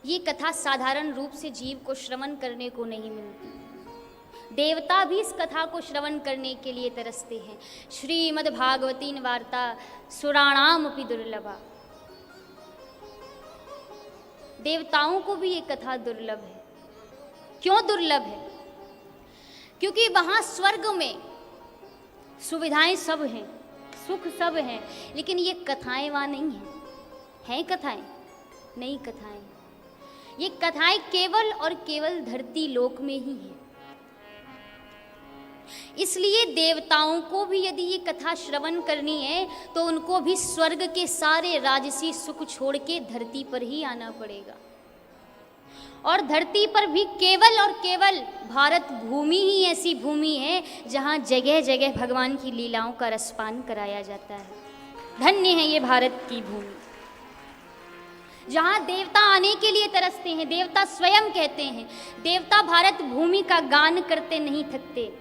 ये कथा साधारण रूप से जीव को श्रवण करने को नहीं मिलती। देवता भी इस कथा को श्रवण करने के लिए तरसते हैं। श्रीमद् भागवती वार्ता सुराणाम अपि दुर्लभा। देवताओं को भी ये कथा दुर्लभ है। क्यों दुर्लभ है? क्योंकि वहां स्वर्ग में सुविधाएं सब हैं, सुख सब हैं, लेकिन ये कथाएं वहां नहीं हैं। हैं कथाएं? नहीं कथाएं। ये कथाएं केवल और केवल धरती लोक में ही हैं। इसलिए देवताओं को भी यदि ये कथा श्रवण करनी है तो उनको भी स्वर्ग के सारे राजसी सुख छोड़ के धरती पर ही आना पड़ेगा। और धरती पर भी केवल और केवल भारत भूमि ही ऐसी भूमि है जहाँ जगह जगह भगवान की लीलाओं का रसपान कराया जाता है। धन्य है ये भारत की भूमि, जहाँ देवता आने के लिए तरसते हैं। देवता स्वयं कहते हैं, देवता भारत भूमि का गान करते नहीं थकते।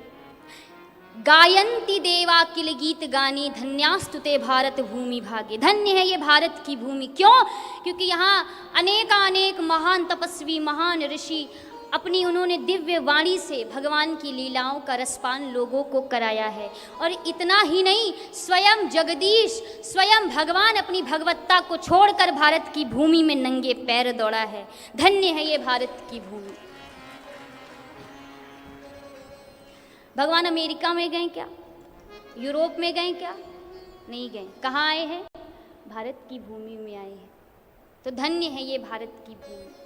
गायन्ति देवा किल गीत गानी, धन्यास्तुते भारत भूमि भागे। धन्य है ये भारत की भूमि। क्यों? क्योंकि यहाँ अनेक महान तपस्वी, महान ऋषि अपनी उन्होंने दिव्य वाणी से भगवान की लीलाओं का रसपान लोगों को कराया है। और इतना ही नहीं, स्वयं जगदीश, स्वयं भगवान अपनी भगवत्ता को छोड़कर भारत की भूमि में नंगे पैर दौड़ा है। धन्य है ये भारत की भूमि। भगवान अमेरिका में गए क्या? यूरोप में गए क्या? नहीं गए। कहाँ आए हैं? भारत की भूमि में आए हैं। तो धन्य है ये भारत की भूमि।